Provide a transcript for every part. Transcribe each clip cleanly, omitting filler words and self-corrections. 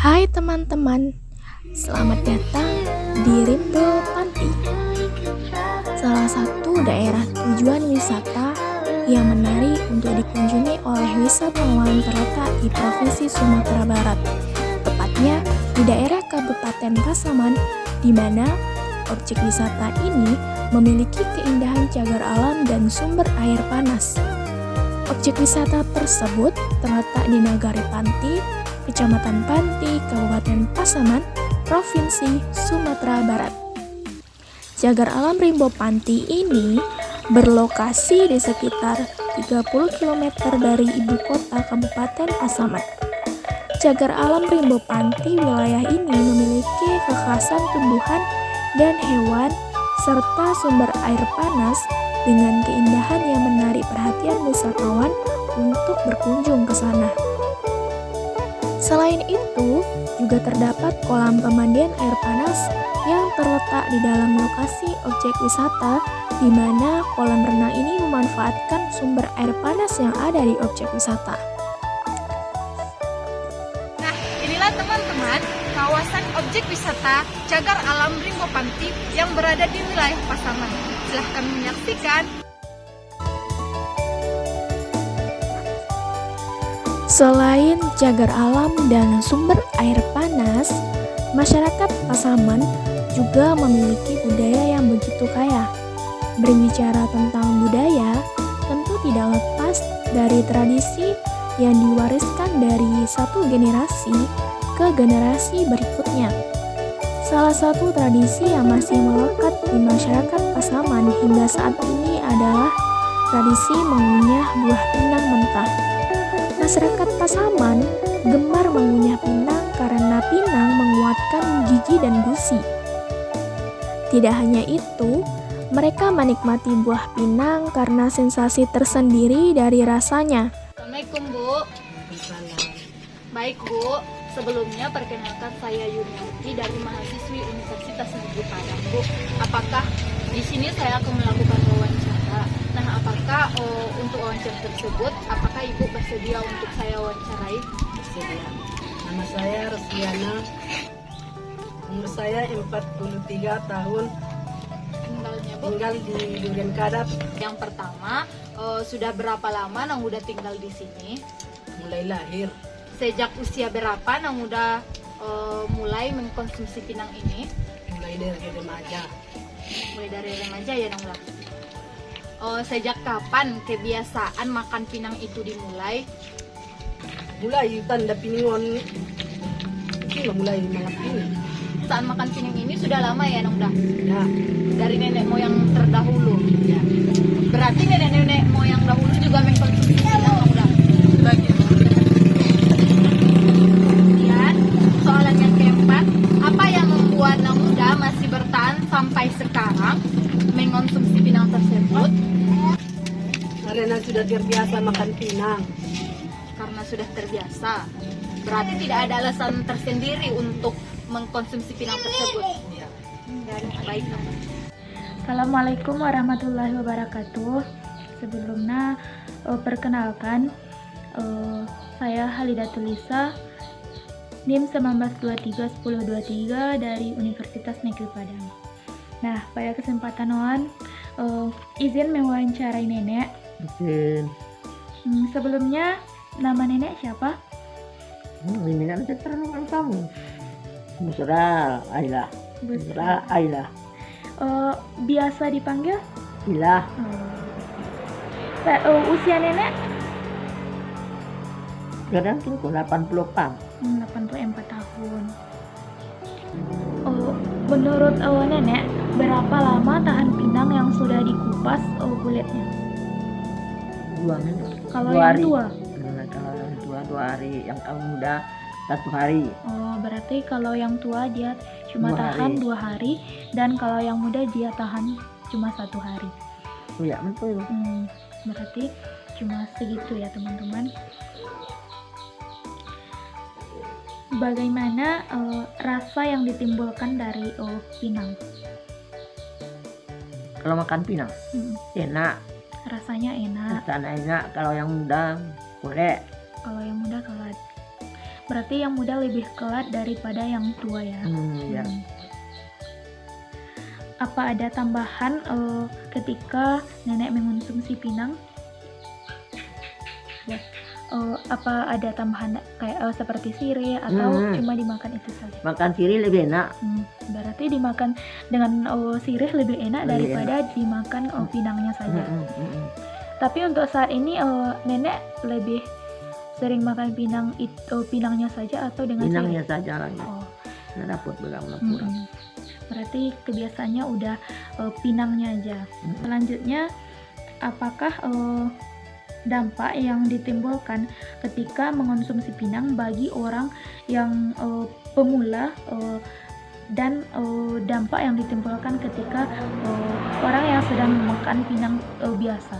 Hai teman-teman, selamat datang di Rimbo Panti, salah satu daerah tujuan wisata yang menarik untuk dikunjungi oleh wisatawan terletak di Provinsi Sumatera Barat, tepatnya di daerah Kabupaten Pasaman, di mana objek wisata ini memiliki keindahan cagar alam dan sumber air panas. Objek wisata tersebut terletak di Nagari Panti, Kecamatan Panti, Kabupaten Pasaman, Provinsi Sumatera Barat. Cagar alam Rimbo Panti ini berlokasi di sekitar 30 km dari ibu kota Kabupaten Pasaman. Cagar alam Rimbo Panti wilayah ini memiliki kekhasan tumbuhan dan hewan serta sumber air panas dengan keindahan yang menarik perhatian wisatawan untuk berkunjung ke sana. Selain itu, juga terdapat kolam pemandian air panas yang terletak di dalam lokasi objek wisata, di mana kolam renang ini memanfaatkan sumber air panas yang ada di objek wisata. Nah, inilah teman-teman kawasan objek wisata Cagar Alam Rimbo Panti yang berada di wilayah Pasaman. Silahkan menyaksikan. Selain cagar alam dan sumber air panas, masyarakat Pasaman juga memiliki budaya yang begitu kaya. Berbicara tentang budaya, tentu tidak lepas dari tradisi yang diwariskan dari satu generasi ke generasi berikutnya. Salah satu tradisi yang masih melekat di masyarakat Pasaman hingga saat ini adalah tradisi mengunyah buah pinang mentah. Masyarakat Pasaman gemar mengunyah pinang karena pinang menguatkan gigi dan gusi. Tidak hanya itu, mereka menikmati buah pinang karena sensasi tersendiri dari rasanya. Assalamualaikum Bu. Baik Bu, sebelumnya perkenalkan saya Yuniarti dari mahasiswi Universitas Negeri Padang Bu. Apakah di sini saya akan melakukan wawancara? Nah, apakah untuk wawancara tersebut, apakah Ibu bersedia untuk saya wawancarai? Bersedia. Nama saya Rosiana. Umur saya 43 tahun. Tinggalnya Bu? Tinggal di Durian Kadap. Yang pertama, sudah berapa lama Nang udah tinggal di sini? Mulai lahir. Sejak usia berapa Nang udah mulai mengkonsumsi pinang ini? Mulai dari remaja. Mulai dari remaja ya Nang udah. Sejak kapan kebiasaan makan pinang itu dimulai? Mulai tanda piningon. Itulah mulai makan ini. Saat makan pinang ini sudah lama ya Nang udah? Ya, Dari nenek moyang terdahulu. ya. Berarti nenek-nenek moyang dahulu juga mengkonsumsi pinang Nang udah? Kemudian, soalan yang keempat, apa yang membuat Nang udah masih bertahan sampai sekarang mengkonsumsi pinang tersebut? Karena sudah terbiasa makan pinang. Karena sudah terbiasa. Berarti tidak ada alasan tersendiri untuk mengkonsumsi pinang tersebut. Ya. Dan baik Nang. Assalamualaikum warahmatullahi wabarakatuh. Sebelumnya perkenalkan, saya Halidatul Lisa, NIM 19231023 dari Universitas Negeri Padang. Nah, pada kesempatan izin mewawancarai nenek. Mungkin Sebelumnya nama nenek siapa? ini kan terlalu kamu. Busra Ayla. Busra Ayla. Biasa dipanggil? Ilah. Usia nenek? Kadang kini 84. 84 tahun. Menurut nenek, berapa lama tahan pinang yang sudah dikupas kulitnya? 2 minggu. Kalau 2 yang hari. tua? Kalau yang tua 2 hari, yang kamu muda 1 hari. Oh, berarti kalau yang tua dia cuma 2 tahan hari. 2 hari, dan kalau yang muda dia tahan cuma 1 hari. Oh ya, betul. Berarti cuma segitu ya teman-teman. Bagaimana rasa yang ditimbulkan dari pinang? Kalau makan pinang enak, Rasanya enak. rasanya enak. Kalau yang muda boleh. Kalau yang muda kalau Berarti yang muda lebih kelat daripada yang tua ya. Ya. Apa ada tambahan ketika nenek mengonsumsi pinang? Ya. Apa ada tambahan kayak seperti sirih atau cuma dimakan itu saja? Makan sirih lebih enak. Berarti dimakan dengan sirih lebih enak daripada dimakan pinangnya saja. Tapi untuk saat ini nenek lebih sering makan pinangnya saja atau dengan Pinangnya sirih? saja lagi. Oh. Nah, dapur belang. Berarti kebiasaannya udah pinangnya aja. Selanjutnya, apakah dampak yang ditimbulkan ketika mengonsumsi pinang bagi orang yang pemula dan dampak yang ditimbulkan ketika orang yang sedang makan pinang biasa?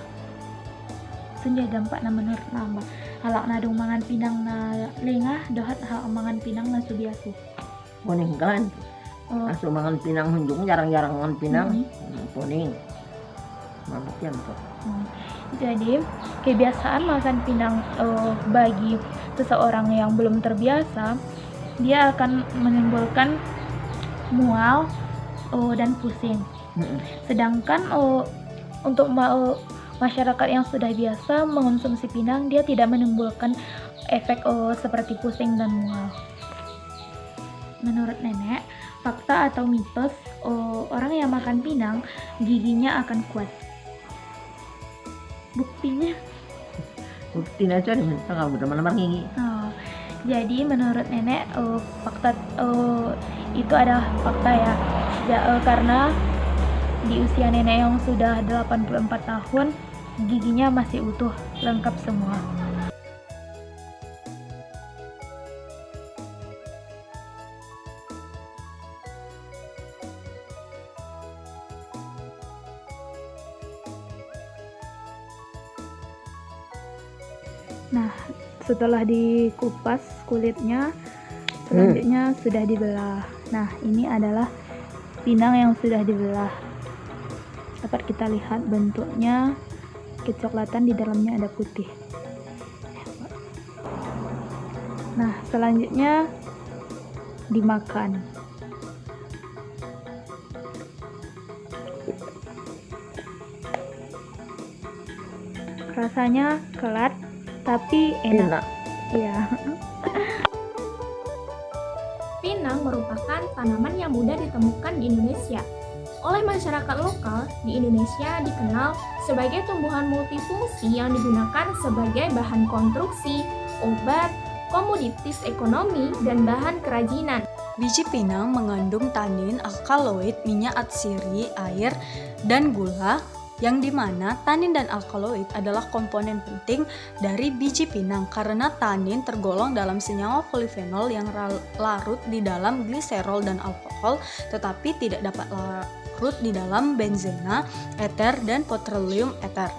Senja dampak na menurut nambah halak na dong mangan pinang na lengah dohat halak mangan pinang na subiasu. Poning kan. Langsung makan pinang hunjung, jarang-jarang makan pinang. Poning. Mabuk yan to. Jadi kebiasaan makan pinang bagi seseorang yang belum terbiasa, dia akan menimbulkan mual dan pusing. Sedangkan untuk masyarakat yang sudah biasa mengonsumsi pinang, dia tidak menimbulkan efek seperti pusing dan mual. Menurut nenek, fakta atau mitos orang yang makan pinang giginya akan kuat. Buktinya? Buktinya aja nih, kamu udah mana gigi. Jadi menurut nenek fakta itu adalah fakta ya. Karena di usia nenek yang sudah 84 tahun, giginya masih utuh, lengkap semua. Nah, setelah dikupas kulitnya, selanjutnya sudah dibelah. Nah, ini adalah pinang yang sudah dibelah. Dapat kita lihat bentuknya kecoklatan, di dalamnya ada putih. Nah, selanjutnya dimakan. Rasanya kelat tapi enak. Iya. Pinang merupakan tanaman yang mudah ditemukan di Indonesia. Oleh masyarakat lokal di Indonesia dikenal sebagai tumbuhan multifungsi yang digunakan sebagai bahan konstruksi, obat, komoditis ekonomi, dan bahan kerajinan. Biji pinang mengandung tanin, alkaloid, minyak atsiri, air, dan gula, yang dimana tanin dan alkaloid adalah komponen penting dari biji pinang karena tanin tergolong dalam senyawa polifenol yang larut di dalam gliserol dan alkohol, tetapi tidak dapat larut di dalam benzena, eter, dan petroleum eter.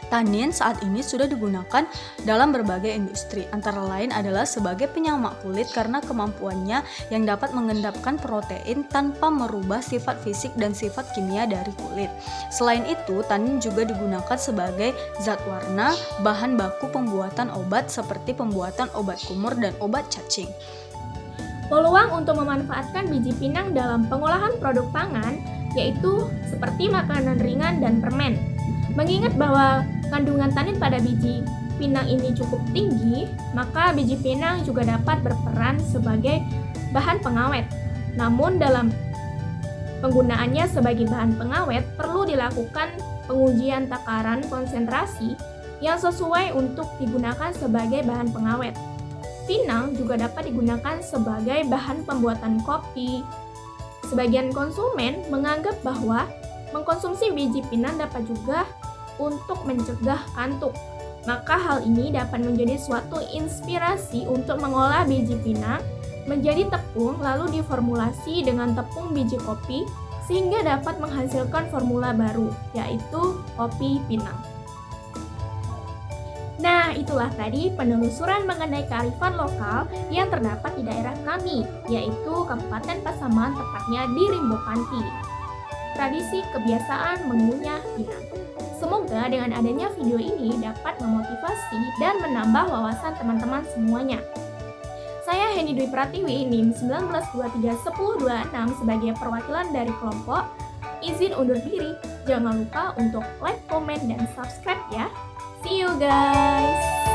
Tanin saat ini sudah digunakan dalam berbagai industri, antara lain adalah sebagai penyamak kulit karena kemampuannya yang dapat mengendapkan protein tanpa merubah sifat fisik dan sifat kimia dari kulit. Selain itu, tanin juga digunakan sebagai zat warna, bahan baku pembuatan obat seperti pembuatan obat kumur dan obat cacing. Peluang untuk memanfaatkan biji pinang dalam pengolahan produk pangan yaitu seperti makanan ringan dan permen. Mengingat bahwa kandungan tanin pada biji pinang ini cukup tinggi, maka biji pinang juga dapat berperan sebagai bahan pengawet. Namun dalam penggunaannya sebagai bahan pengawet perlu dilakukan pengujian takaran konsentrasi yang sesuai untuk digunakan sebagai bahan pengawet. Pinang juga dapat digunakan sebagai bahan pembuatan kopi. Sebagian konsumen menganggap bahwa mengkonsumsi biji pinang dapat juga untuk mencegah kantuk. Maka hal ini dapat menjadi suatu inspirasi untuk mengolah biji pinang menjadi tepung lalu diformulasi dengan tepung biji kopi sehingga dapat menghasilkan formula baru, yaitu kopi pinang. Nah, itulah tadi penelusuran mengenai kearifan lokal yang terdapat di daerah kami, yaitu Kabupaten Pasaman, tepatnya di Rimbo Panti. Tradisi kebiasaan mengunyah pinang. Semoga dengan adanya video ini dapat memotivasi dan menambah wawasan teman-teman semuanya. Saya Heni Dwi Pratiwi, NIM 19231026 sebagai perwakilan dari kelompok. Izin undur diri. Jangan lupa untuk like, komen, dan subscribe ya. See you guys!